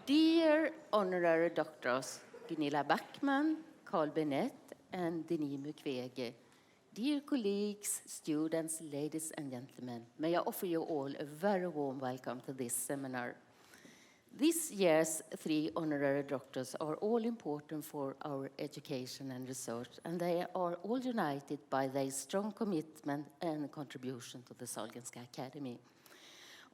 Dear Honorary Doctors Gunilla Backman, Carl Bennet, and Denis Mukwege, dear colleagues, students, ladies and gentlemen, may I offer you all a very warm welcome to this seminar. This year's 3 honorary doctors are all important for our education and research, and they are all united by their strong commitment and contribution to the Sahlgrenska Academy.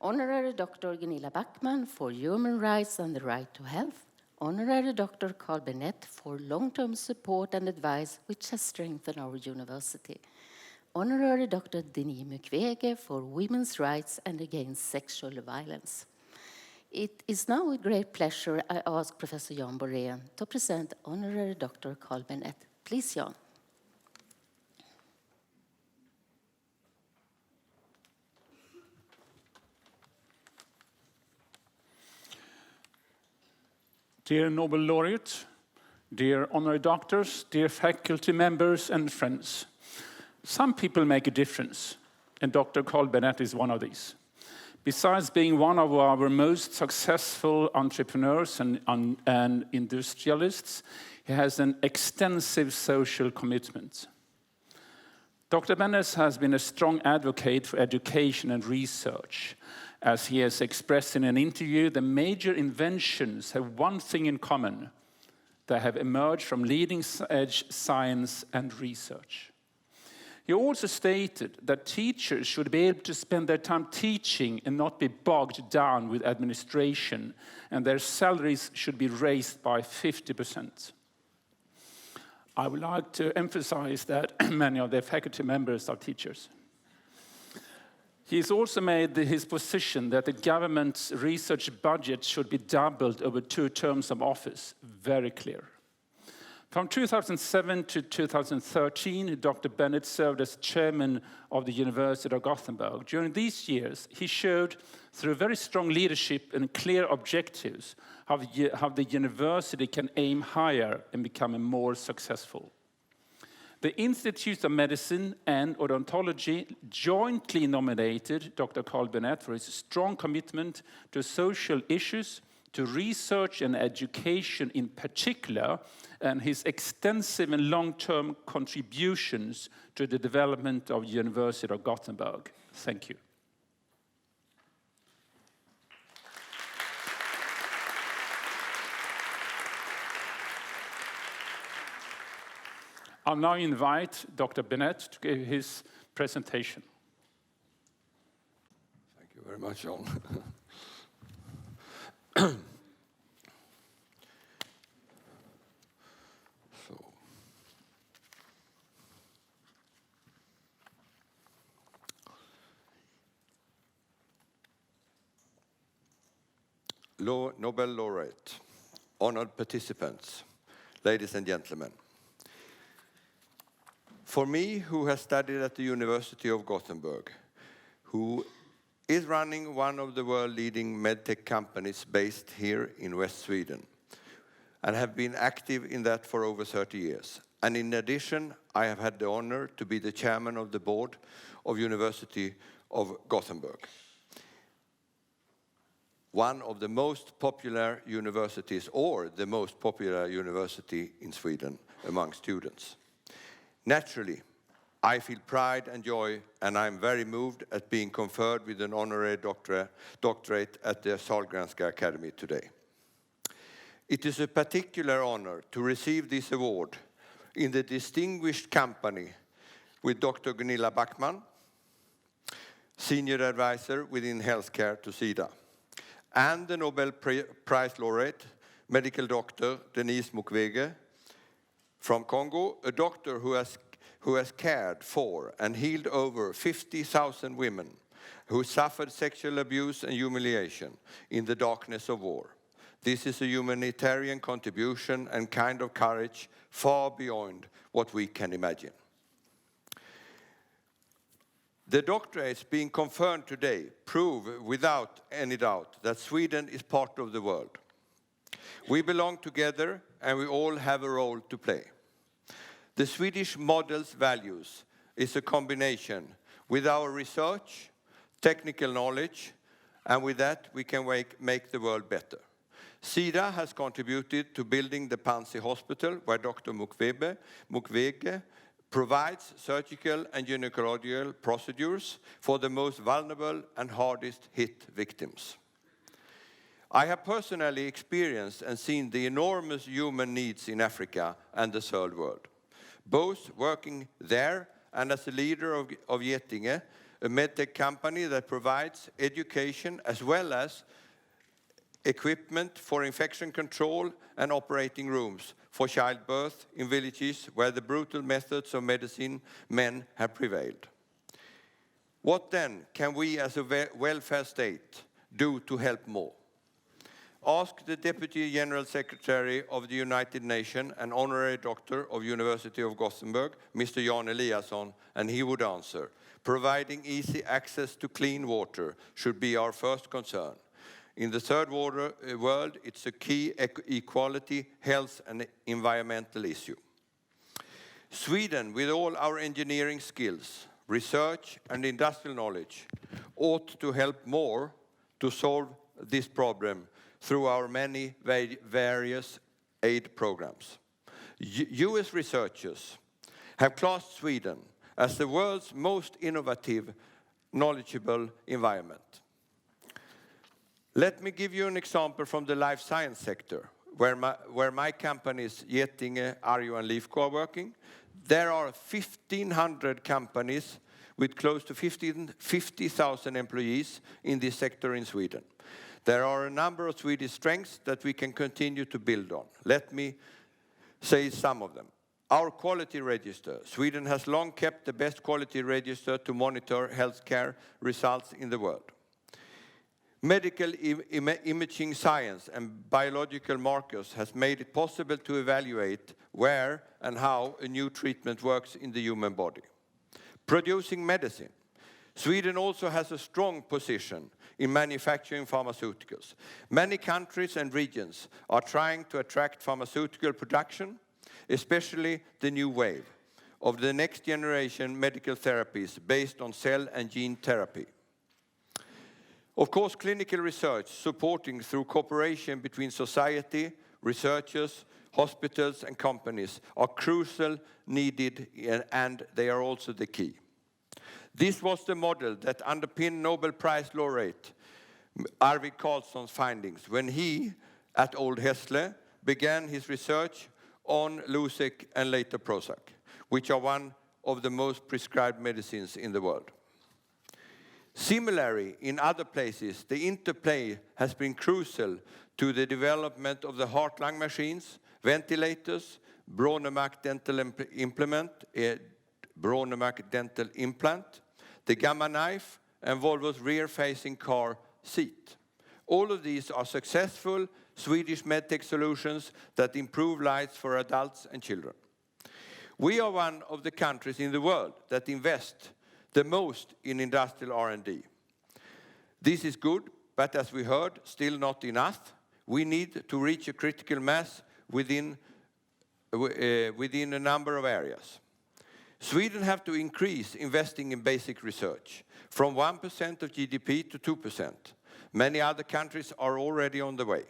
Honorary Dr. Gunilla Backman for human rights and the right to health. Honorary Dr. Carl Bennet for long-term support and advice, which has strengthened our university. Honorary Dr. Denis Mukwege for women's rights and against sexual violence. It is now with great pleasure I ask Professor Jan Borén to present Honorary Dr. Carl Bennet. Please, Jan. Dear Nobel laureate, dear honorary doctors, dear faculty members and friends. Some people make a difference, and Dr. Carl Bennet is one of these. Besides being one of our most successful entrepreneurs and industrialists, he has an extensive social commitment. Dr. Bennet has been a strong advocate for education and research. As he has expressed in an interview, the major inventions have one thing in common. They have emerged from leading-edge science and research. He also stated that teachers should be able to spend their time teaching and not be bogged down with administration, and their salaries should be raised by 50%. I would like to emphasize that many of their faculty members are teachers. He has also made his position that the government's research budget should be doubled over 2 terms of office very clear. From 2007 to 2013, Dr. Bennet served as chairman of the University of Gothenburg. During these years, he showed, through very strong leadership and clear objectives, how the university can aim higher and become more successful. The Institute of Medicine and Odontology jointly nominated Dr. Carl Bennet for his strong commitment to social issues, to research and education in particular, and his extensive and long-term contributions to the development of the University of Gothenburg. Thank you. I'll now invite Dr. Bennet to give his presentation. Thank you very much, John. Nobel laureate, honored participants, ladies and gentlemen. For me, who has studied at the University of Gothenburg, who is running one of the world-leading medtech companies based here in West Sweden, and have been active in that for over 30 years. And in addition, I have had the honor to be the chairman of the board of University of Gothenburg, one of the most popular universities, or the most popular university in Sweden among students. Naturally, I feel pride and joy, and I'm very moved at being conferred with an honorary doctorate at the Sahlgrenska Academy today. It is a particular honor to receive this award in the distinguished company with Dr. Gunilla Backman, Senior Advisor within Healthcare to SIDA, and the Nobel Prize laureate, medical doctor Denis Mukwege from Congo, a doctor who has cared for and healed over 50,000 women who suffered sexual abuse and humiliation in the darkness of war. This is a humanitarian contribution and kind of courage far beyond what we can imagine. The doctorates being conferred today prove without any doubt that Sweden is part of the world. We belong together and we all have a role to play. The Swedish model's values is a combination with our research, technical knowledge, and with that we can make the world better. SIDA has contributed to building the Panzi Hospital, where Dr. Mukwege provides surgical and gynecological procedures for the most vulnerable and hardest hit victims. I have personally experienced and seen the enormous human needs in Africa and the third world, both working there and as a leader of Getinge, a medtech company that provides education as well as equipment for infection control and operating rooms for childbirth in villages where the brutal methods of medicine men have prevailed. What then can we as a welfare state do to help more? Ask the Deputy General Secretary of the United Nations and Honorary Doctor of University of Gothenburg, Mr. Jan Eliasson, and he would answer, providing easy access to clean water should be our first concern. In the third world, it's a key equality, health and environmental issue. Sweden, with all our engineering skills, research and industrial knowledge, ought to help more to solve this problem through our many various aid programs. US researchers have classed Sweden as the world's most innovative, knowledgeable environment. Let me give you an example from the life science sector, where my companies, Getinge, Arjo and Leafco, are working. There are 1,500 companies with close to 50,000 employees in this sector in Sweden. There are a number of Swedish strengths that we can continue to build on. Let me say some of them. Our quality register. Sweden has long kept the best quality register to monitor healthcare results in the world. Medical imaging science and biological markers has made it possible to evaluate where and how a new treatment works in the human body. Producing medicine. Sweden also has a strong position in manufacturing pharmaceuticals. Many countries and regions are trying to attract pharmaceutical production, especially the new wave of the next generation medical therapies based on cell and gene therapy. Of course, clinical research supporting through cooperation between society, researchers, hospitals and companies are crucial, needed, and they are also the key. This was the model that underpinned Nobel Prize laureate Arvid Carlsson's findings when he, at Old Hässle, began his research on Losec and later Prozac, which are one of the most prescribed medicines in the world. Similarly, in other places, the interplay has been crucial to the development of the heart-lung machines, ventilators, Brånemark dental implant, the Gamma knife, and Volvo's rear-facing car seat. All of these are successful Swedish medtech solutions that improve lives for adults and children. We are one of the countries in the world that invest the most in industrial R&D. This is good, but as we heard, still not enough. We need to reach a critical mass within a number of areas. Sweden have to increase investing in basic research from 1% of GDP to 2%. Many other countries are already on the way.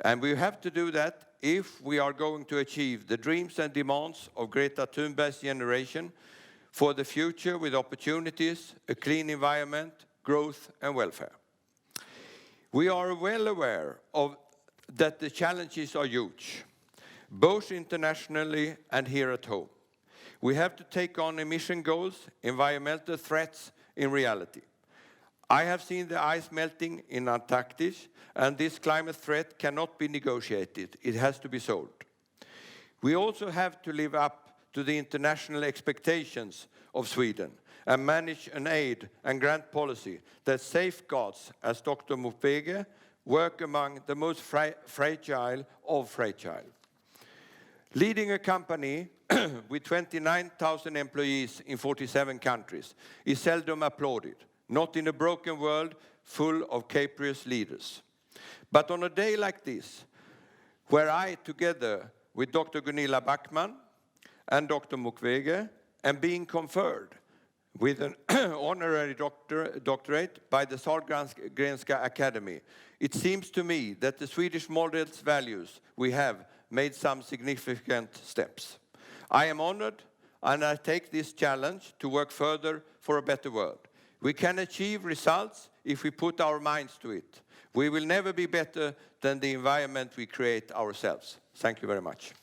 And we have to do that if we are going to achieve the dreams and demands of Greta Thunberg's generation for the future with opportunities, a clean environment, growth and welfare. We are well aware of that the challenges are huge, both internationally and here at home. We have to take on emission goals, environmental threats in reality. I have seen the ice melting in Antarctica, and this climate threat cannot be negotiated. It has to be solved. We also have to live up to the international expectations of Sweden and manage an aid and grant policy that safeguards, as Dr. Mukwege, work among the most fragile of fragile. Leading a company with 29,000 employees in 47 countries is seldom applauded, not in a broken world full of capricious leaders. But on a day like this, where I, together with Dr. Gunilla Backman and Dr. Mukwege, am being conferred with an honorary doctorate by the Sahlgrenska Academy. It seems to me that the Swedish model's values we have made some significant steps. I am honored, and I take this challenge to work further for a better world. We can achieve results if we put our minds to it. We will never be better than the environment we create ourselves. Thank you very much.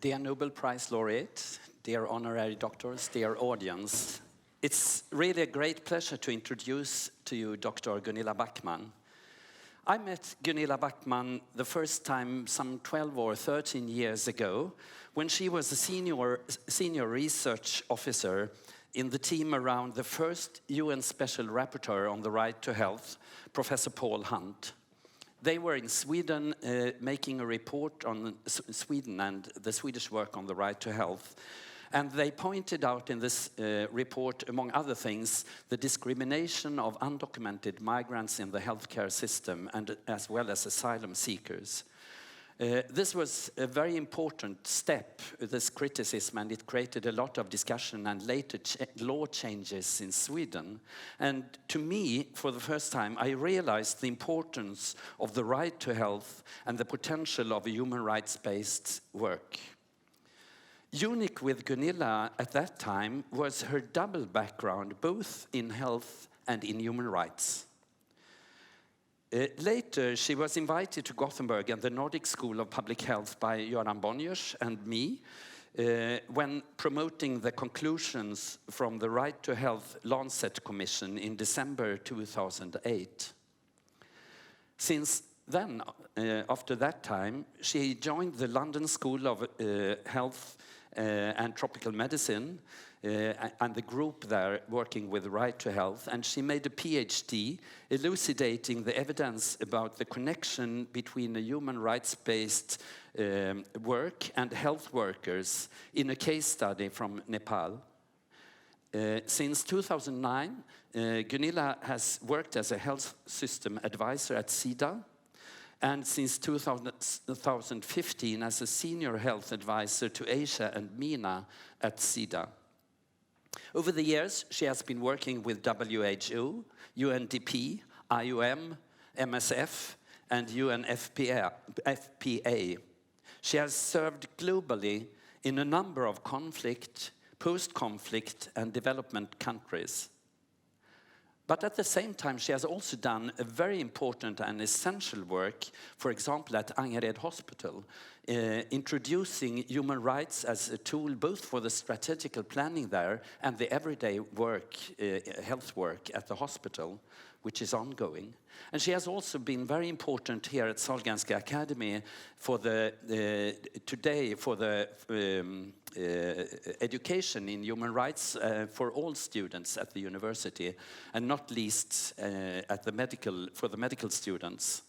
Dear Nobel Prize laureate, dear honorary doctors, dear audience, it's really a great pleasure to introduce to you Dr. Gunilla Backman. I met Gunilla Backman the first time some 12 or 13 years ago when she was a senior research officer in the team around the first UN Special Rapporteur on the right to health, Professor Paul Hunt. They were in Sweden making a report on Sweden and the Swedish work on the right to health. And they pointed out in this report, among other things, the discrimination of undocumented migrants in the healthcare system, and as well as asylum seekers. This was a very important step, this criticism, and it created a lot of discussion and later law changes in Sweden. And to me, for the first time, I realized the importance of the right to health and the potential of a human rights-based work. Unique with Gunilla at that time was her double background, both in health and in human rights. Later, she was invited to Gothenburg and the Nordic School of Public Health by Göran Bonniers and me when promoting the conclusions from the Right to Health Lancet Commission in December 2008. Since then, after that time, she joined the London School of Health and Tropical Medicine and the group there working with Right to Health, and she made a PhD elucidating the evidence about the connection between a human rights-based work and health workers in a case study from Nepal. Since 2009, Gunilla has worked as a health system advisor at SIDA, and since 2015 as a senior health advisor to Asia and MENA at SIDA. Over the years, she has been working with WHO, UNDP, IOM, MSF, and UNFPA. She has served globally in a number of conflict, post-conflict, and development countries. But at the same time, she has also done a very important and essential work, for example, at Angered Hospital, introducing human rights as a tool both for the strategical planning there and the everyday work, health work at the hospital, which is ongoing. And she has also been very important here at Sahlgrenska Academy for the education in human rights for all students at the university, and not least for the medical students.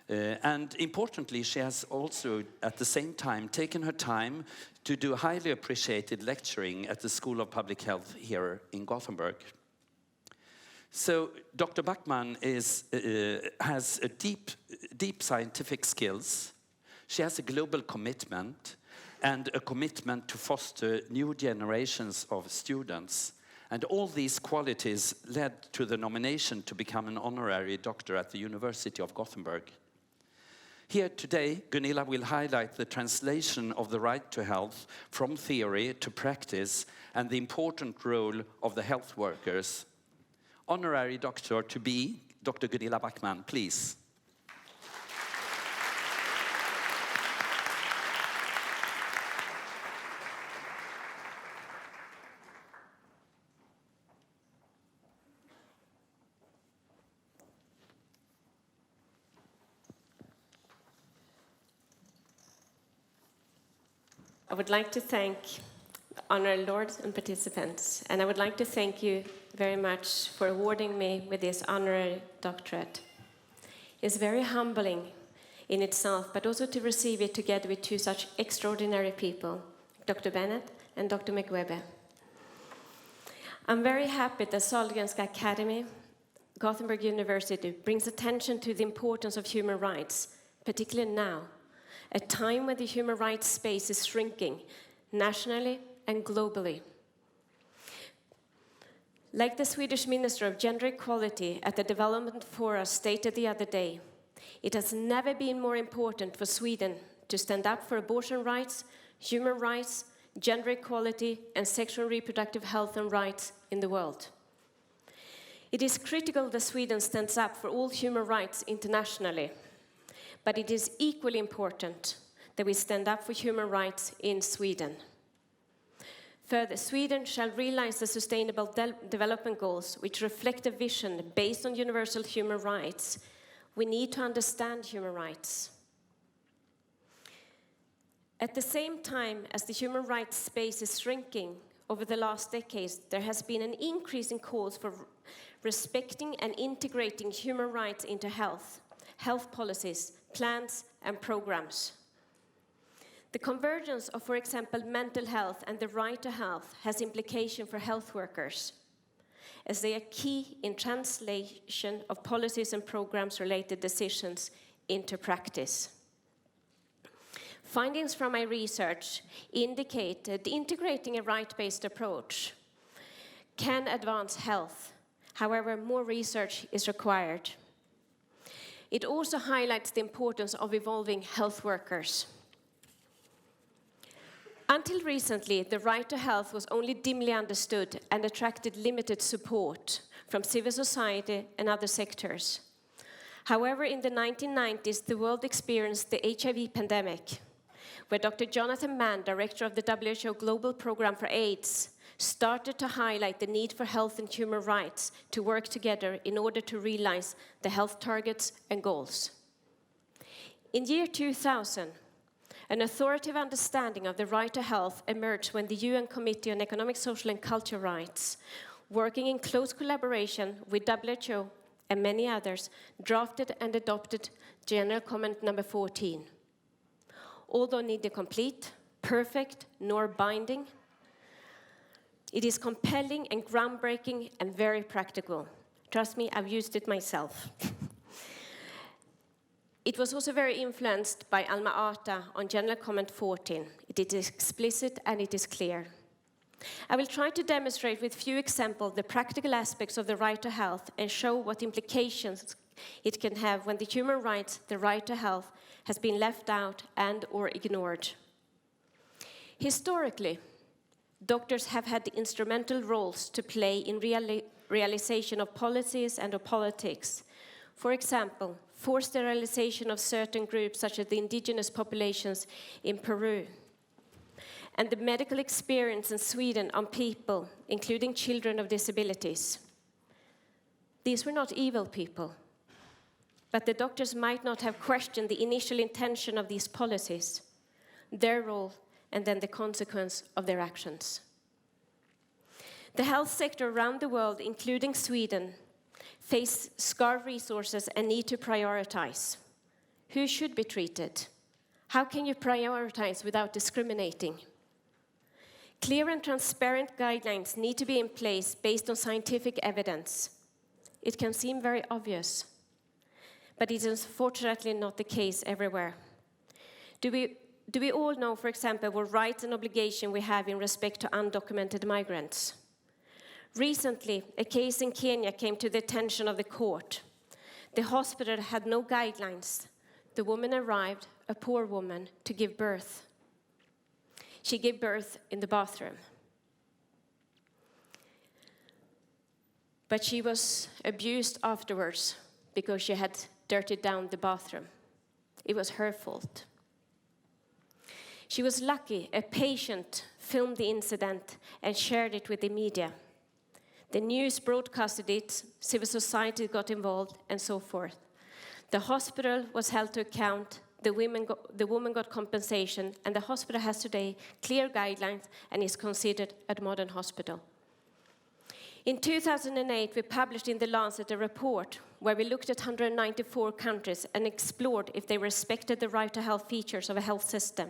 And importantly, she has also, at the same time, taken her time to do highly appreciated lecturing at the School of Public Health here in Gothenburg. So Dr. Backman has a deep scientific skills. She has a global commitment and a commitment to foster new generations of students. And all these qualities led to the nomination to become an honorary doctor at the University of Gothenburg. Here today, Gunilla will highlight the translation of the right to health from theory to practice and the important role of the health workers. Honorary doctor to be, Dr. Gunilla Backman, please. I would like to thank honorary lords and participants, and I would like to thank you very much for awarding me with this honorary doctorate. It's very humbling in itself, but also to receive it together with two such extraordinary people, Dr. Bennet and Dr. Mukwege. I'm very happy that Sahlgrenska Academy, Gothenburg University, brings attention to the importance of human rights, particularly now, a time when the human rights space is shrinking, nationally and globally. Like the Swedish Minister of Gender Equality at the Development Forum stated the other day, it has never been more important for Sweden to stand up for abortion rights, human rights, gender equality, and sexual and reproductive health and rights in the world. It is critical that Sweden stands up for all human rights internationally, but it is equally important that we stand up for human rights in Sweden. Further, Sweden shall realize the Sustainable Development Goals, which reflect a vision based on universal human rights. We need to understand human rights. At the same time as the human rights space is shrinking over the last decades, there has been an increase in calls for respecting and integrating human rights into health policies, plans, and programs. The convergence of, for example, mental health and the right to health has implications for health workers, as they are key in translation of policies and programs-related decisions into practice. Findings from my research indicate that integrating a right-based approach can advance health. However, more research is required. It also highlights the importance of evolving health workers. Until recently, the right to health was only dimly understood and attracted limited support from civil society and other sectors. However, in the 1990s, the world experienced the HIV pandemic, where Dr. Jonathan Mann, director of the WHO Global Program for AIDS, started to highlight the need for health and human rights to work together in order to realize the health targets and goals. In year 2000, an authoritative understanding of the right to health emerged when the UN Committee on Economic, Social and Cultural Rights, working in close collaboration with WHO and many others, drafted and adopted General Comment number 14. Although neither complete, perfect, nor binding, it is compelling and groundbreaking and very practical. Trust me, I've used it myself. It was also very influenced by Alma Ata on General Comment 14. It is explicit and it is clear. I will try to demonstrate with few examples the practical aspects of the right to health and show what implications it can have when the human rights, the right to health, has been left out and or ignored. Historically, doctors have had instrumental roles to play in realization of policies and of politics. For example, forced sterilization of certain groups such as the indigenous populations in Peru, and the medical experience in Sweden on people, including children of disabilities. These were not evil people, but the doctors might not have questioned the initial intention of these policies, their role, and then the consequence of their actions. The health sector around the world, including Sweden, face scarce resources and need to prioritize. Who should be treated? How can you prioritize without discriminating? Clear and transparent guidelines need to be in place based on scientific evidence. It can seem very obvious, but it is unfortunately not the case everywhere. Do we all know, for example, what rights and obligations we have in respect to undocumented migrants? Recently, a case in Kenya came to the attention of the court. The hospital had no guidelines. The woman arrived, a poor woman, to give birth. She gave birth in the bathroom. But she was abused afterwards because she had dirtied down the bathroom. It was her fault. She was lucky. A patient filmed the incident and shared it with the media. The news broadcasted it, civil society got involved, and so forth. The hospital was held to account, the woman got compensation, and the hospital has today clear guidelines and is considered a modern hospital. In 2008, we published in The Lancet a report where we looked at 194 countries and explored if they respected the right to health features of a health system.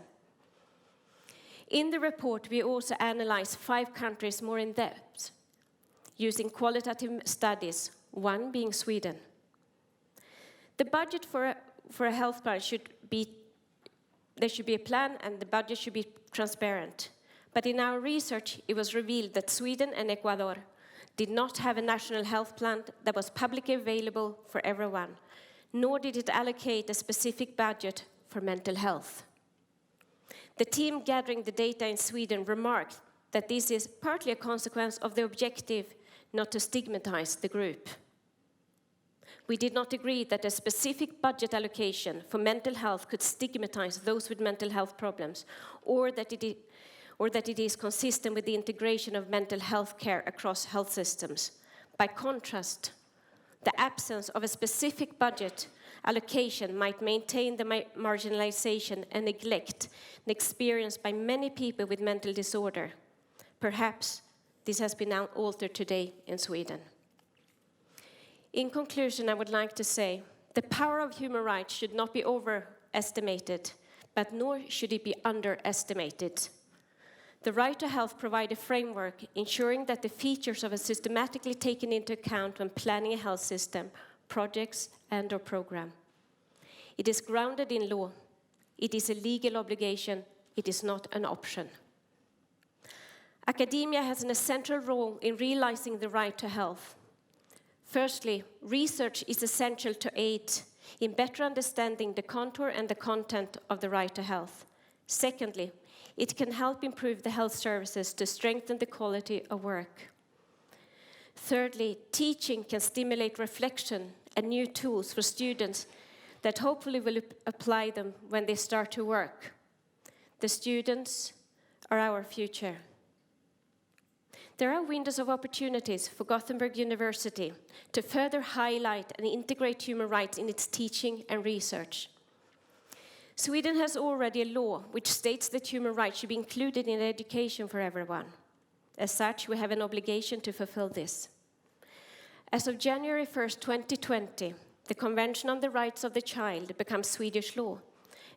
In the report, we also analyzed 5 countries more in depth. using qualitative studies, one being Sweden. The budget for a health plan there should be a plan and the budget should be transparent. But in our research, it was revealed that Sweden and Ecuador did not have a national health plan that was publicly available for everyone, nor did it allocate a specific budget for mental health. The team gathering the data in Sweden remarked that this is partly a consequence of the objective not to stigmatize the group. We did not agree that a specific budget allocation for mental health could stigmatize those with mental health problems, or that it is consistent with the integration of mental health care across health systems. By contrast, the absence of a specific budget allocation might maintain the marginalization and neglect experienced by many people with mental disorder. Perhaps this has been altered today in Sweden. In conclusion, I would like to say the power of human rights should not be overestimated, but nor should it be underestimated. The right to health provides a framework ensuring that the features of a systematically taken into account when planning a health system, projects, and/or program. It is grounded in law. It is a legal obligation. It is not an option. Academia has an essential role in realizing the right to health. Firstly, research is essential to aid in better understanding the contour and the content of the right to health. Secondly, it can help improve the health services to strengthen the quality of work. Thirdly, teaching can stimulate reflection and new tools for students that hopefully will apply them when they start to work. The students are our future. There are windows of opportunities for Gothenburg University to further highlight and integrate human rights in its teaching and research. Sweden has already a law which states that human rights should be included in education for everyone. As such, we have an obligation to fulfill this. As of January 1st, 2020, the Convention on the Rights of the Child becomes Swedish law.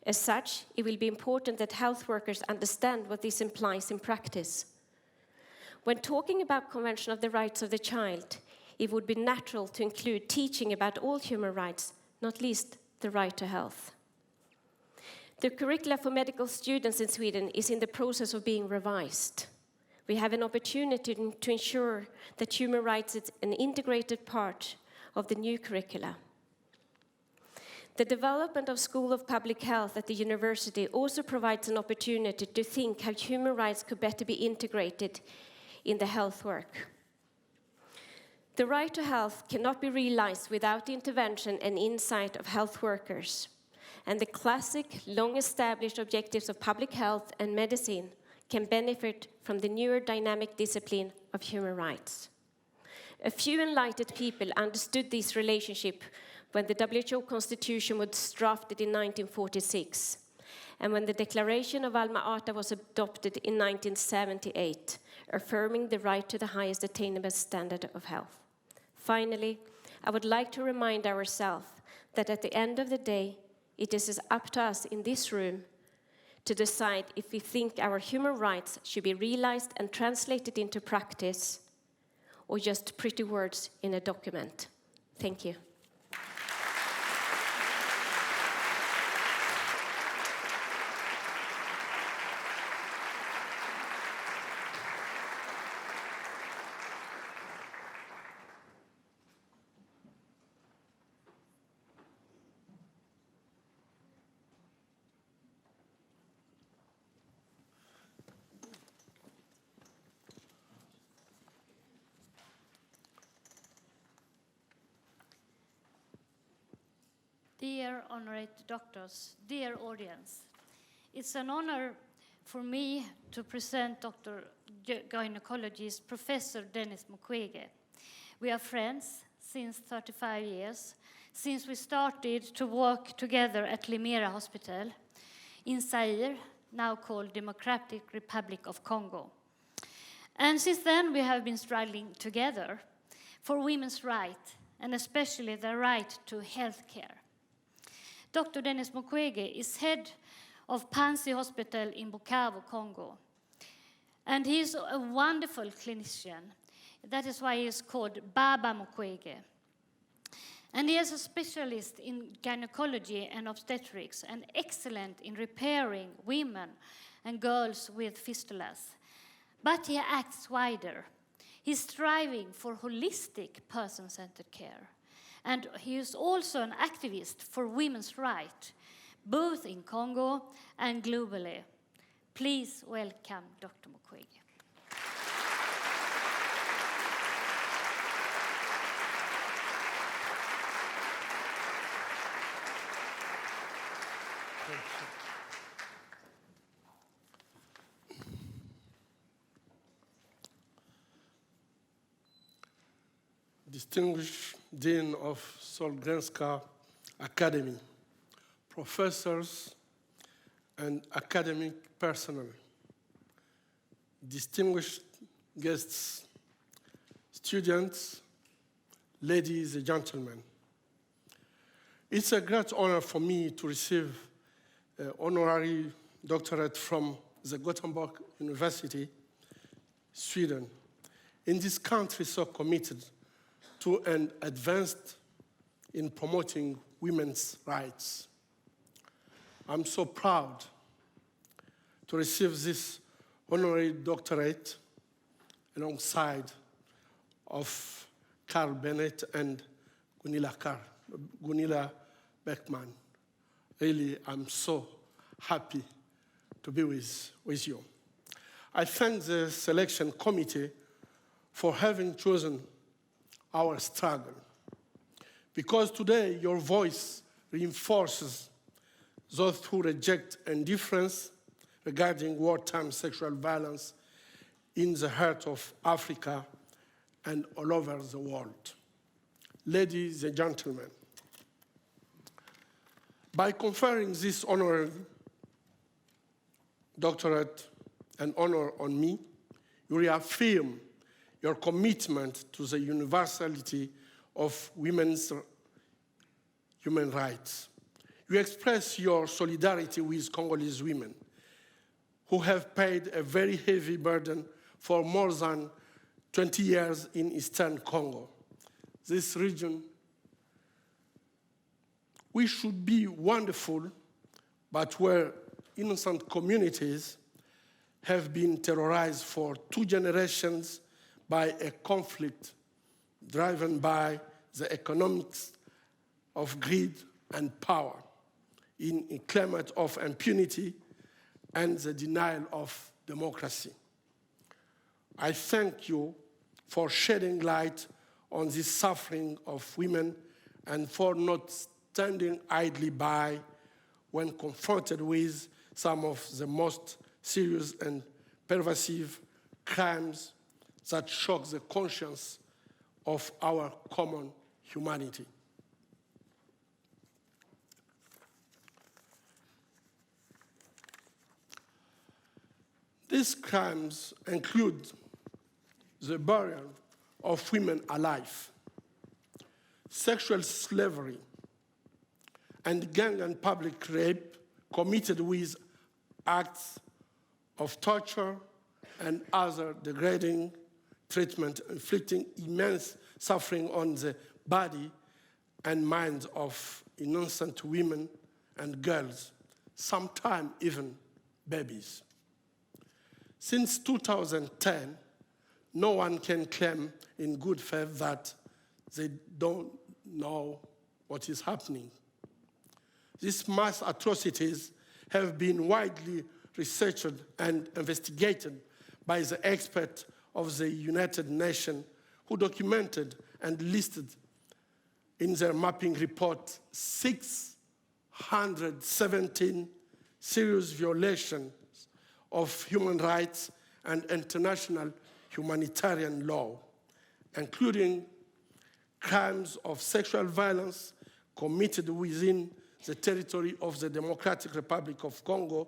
As such, it will be important that health workers understand what this implies in practice. When talking about Convention of the Rights of the Child, it would be natural to include teaching about all human rights, not least the right to health. The curricula for medical students in Sweden is in the process of being revised. We have an opportunity to ensure that human rights is an integrated part of the new curricula. The development of School of Public Health at the university also provides an opportunity to think how human rights could better be integrated in the health work. The right to health cannot be realized without the intervention and insight of health workers. And the classic, long-established objectives of public health and medicine can benefit from the newer dynamic discipline of human rights. A few enlightened people understood this relationship when the WHO Constitution was drafted in 1946, and when the Declaration of Alma-Ata was adopted in 1978, affirming the right to the highest attainable standard of health. Finally, I would like to remind ourselves that at the end of the day, it is up to us in this room to decide if we think our human rights should be realized and translated into practice, or just pretty words in a document. Thank you. Dear honorary doctors, dear audience, it's an honor for me to present Dr. Gynecologist Professor Denis Mukwege. We are friends since 35 years, since we started to work together at Limera Hospital in Zaire, now called Democratic Republic of Congo. And since then we have been struggling together for women's rights, and especially the right to health care. Dr. Denis Mukwege is head of Panzi Hospital in Bukavu, Congo. And he is a wonderful clinician, That is why he is called Baba Mukwege. And he is a specialist in gynecology and obstetrics and excellent in repairing women and girls with fistulas. But he acts wider. He's striving for holistic person-centered care. And he is also an activist for women's rights, both in Congo and globally. Please welcome Dr. Mukwege. Distinguished Dean of Sahlgrenska Academy, professors and academic personnel, distinguished guests, students, ladies and gentlemen. It's a great honor for me to receive an honorary doctorate from the Gothenburg University, Sweden. In this country so committed to and advanced in promoting women's rights. I'm so proud to receive this honorary doctorate alongside of Carl Bennet and Gunilla Backman. Really, I'm so happy to be with you. I thank the selection committee for having chosen our struggle, because today your voice reinforces those who reject indifference regarding wartime sexual violence in the heart of Africa and all over the world. Ladies and gentlemen, by conferring this honorary doctorate and honor on me, you reaffirm your commitment to the universality of women's human rights. You express your solidarity with Congolese women who have paid a very heavy burden for more than 20 years in Eastern Congo. This region, we should be wonderful, but where innocent communities have been terrorized for 2 generations by a conflict driven by the economics of greed and power, in a climate of impunity and the denial of democracy. I thank you for shedding light on this suffering of women and for not standing idly by when confronted with some of the most serious and pervasive crimes that shock the conscience of our common humanity. These crimes include the burial of women alive, sexual slavery, and gang and public rape committed with acts of torture and other degrading treatment, inflicting immense suffering on the body and minds of innocent women and girls, sometimes even babies. Since 2010, no one can claim in good faith that they don't know what is happening. These mass atrocities have been widely researched and investigated by the experts of the United Nations, who documented and listed in their mapping report 617 serious violations of human rights and international humanitarian law, including crimes of sexual violence committed within the territory of the Democratic Republic of Congo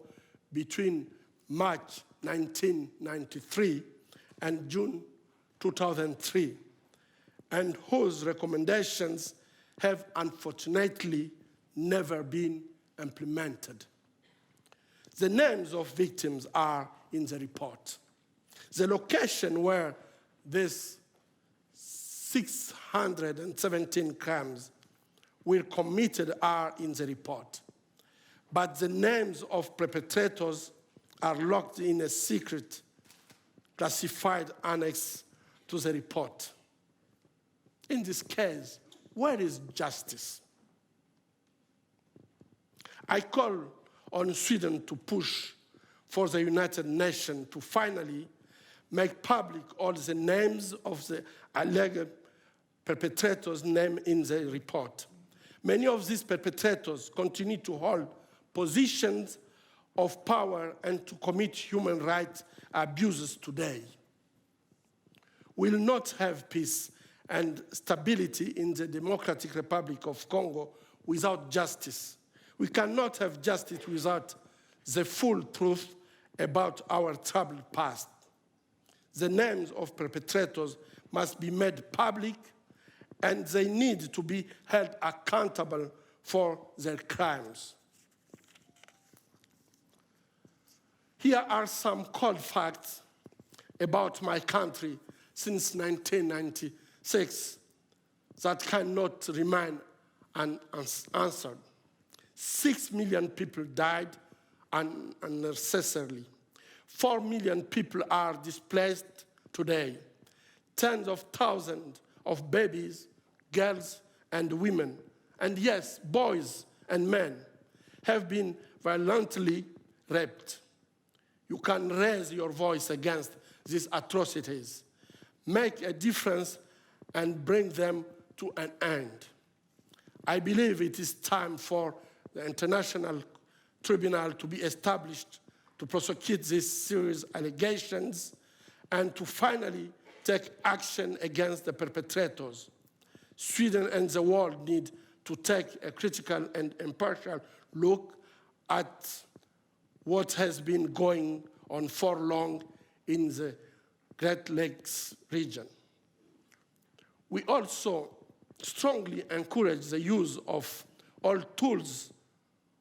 between March 1993 and June 2003, and whose recommendations have unfortunately never been implemented. The names of victims are in the report. The location where these 617 crimes were committed are in the report. But the names of perpetrators are locked in a secret, classified annex to the report. In this case, where is justice? I call on Sweden to push for the United Nations to finally make public all the names of the alleged perpetrators named in the report. Many of these perpetrators continue to hold positions of power and to commit human rights abuses today. We will not have peace and stability in the Democratic Republic of Congo without justice. We cannot have justice without the full truth about our troubled past. The names of perpetrators must be made public, and they need to be held accountable for their crimes. Here are some cold facts about my country since 1996 that cannot remain unanswered. 6 million people died unnecessarily. 4 million people are displaced today. Tens of thousands of babies, girls, and women, and yes, boys and men, have been violently raped. You can raise your voice against these atrocities, make a difference, and bring them to an end. I believe it is time for the International Tribunal to be established to prosecute these serious allegations and to finally take action against the perpetrators. Sweden and the world need to take a critical and impartial look at what has been going on for long in the Great Lakes region. We also strongly encourage the use of all tools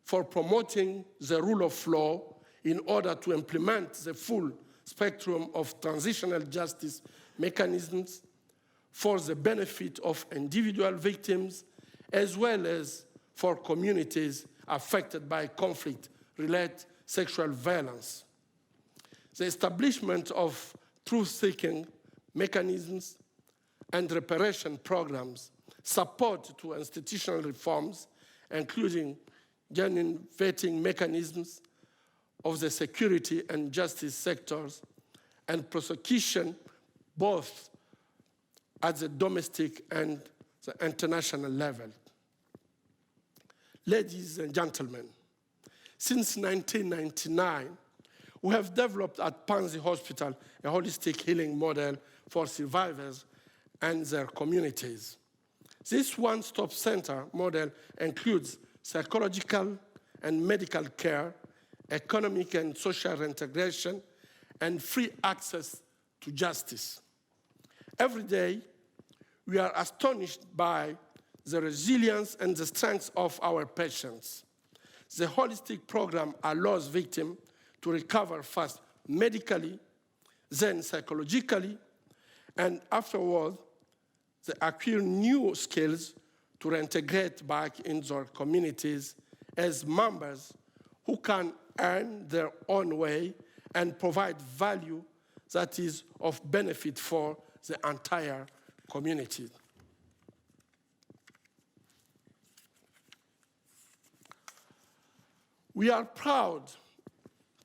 for promoting the rule of law in order to implement the full spectrum of transitional justice mechanisms for the benefit of individual victims as well as for communities affected by conflict-related sexual violence. The establishment of truth-seeking mechanisms and reparation programs, support to institutional reforms, including genuine vetting mechanisms of the security and justice sectors, and prosecution both at the domestic and the international level. Ladies and gentlemen, since 1999, we have developed at Panzi Hospital a holistic healing model for survivors and their communities. This one-stop center model includes psychological and medical care, economic and social reintegration, and free access to justice. Every day, we are astonished by the resilience and the strength of our patients. The holistic program allows victims to recover first medically, then psychologically, and afterward, they acquire new skills to reintegrate back into their communities as members who can earn their own way and provide value that is of benefit for the entire community. We are proud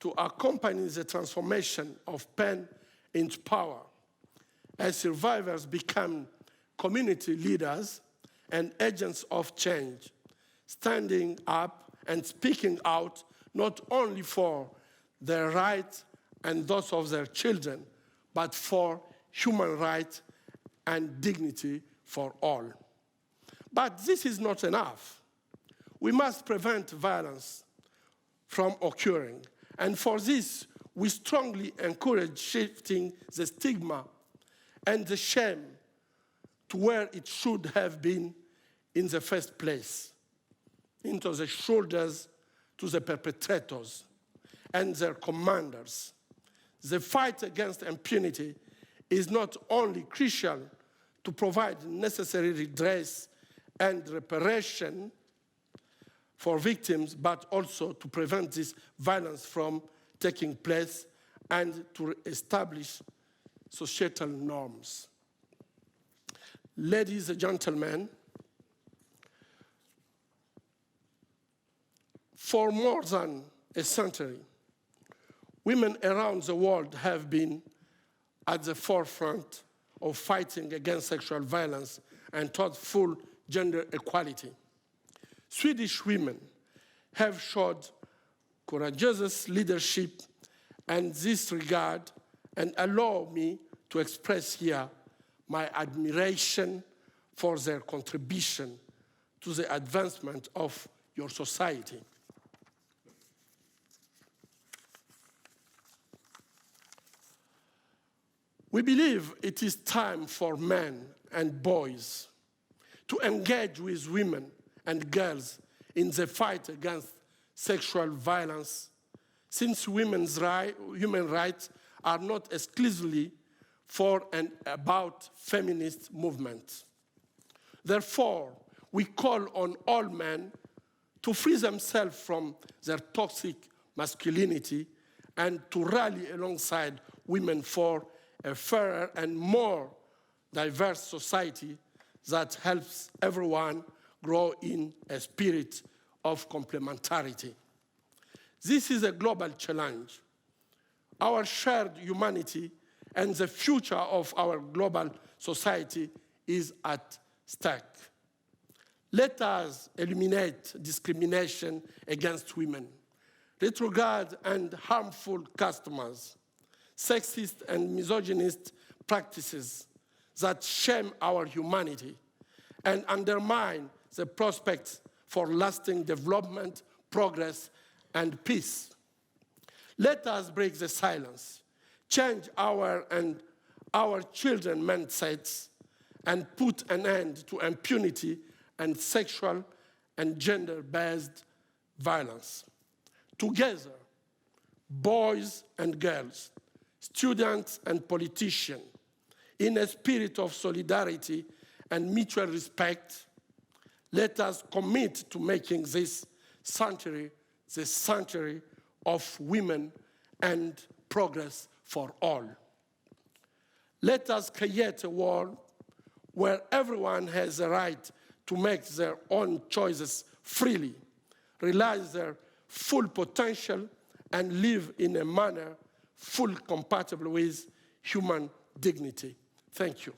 to accompany the transformation of pain into power as survivors become community leaders and agents of change, standing up and speaking out not only for their rights and those of their children, but for human rights and dignity for all. But this is not enough. We must prevent violence from occurring. And for this, we strongly encourage shifting the stigma and the shame to where it should have been in the first place, into the shoulders to the perpetrators and their commanders. The fight against impunity is not only crucial to provide necessary redress and reparation for victims, but also to prevent this violence from taking place and to establish societal norms. Ladies and gentlemen, for more than a century, women around the world have been at the forefront of fighting against sexual violence and toward full gender equality. Swedish women have showed courageous leadership in this regard, and allow me to express here my admiration for their contribution to the advancement of your society. We believe it is time for men and boys to engage with women and girls in the fight against sexual violence, since human rights are not exclusively for and about feminist movements. Therefore, we call on all men to free themselves from their toxic masculinity and to rally alongside women for a fairer and more diverse society that helps everyone grow in a spirit of complementarity. This is a global challenge. Our shared humanity and the future of our global society is at stake. Let us eliminate discrimination against women, retrograde and harmful customs, sexist and misogynist practices that shame our humanity and undermine the prospects for lasting development, progress, and peace. Let us break the silence, change our and our children's mindsets, and put an end to impunity and sexual and gender-based violence. Together, boys and girls, students and politicians, in a spirit of solidarity and mutual respect, let us commit to making this century the century of women and progress for all. Let us create a world where everyone has the right to make their own choices freely, realize their full potential, and live in a manner fully compatible with human dignity. Thank you.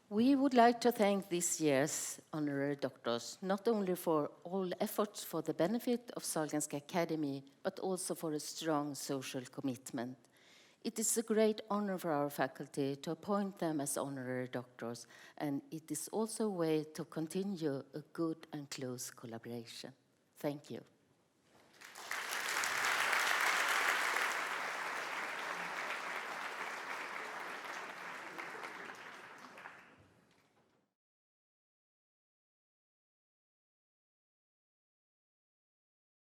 We would like to thank this year's honorary doctors, not only for all efforts for the benefit of Sahlgrenska Academy, but also for a strong social commitment. It is a great honor for our faculty to appoint them as honorary doctors, and it is also a way to continue a good and close collaboration. Thank you.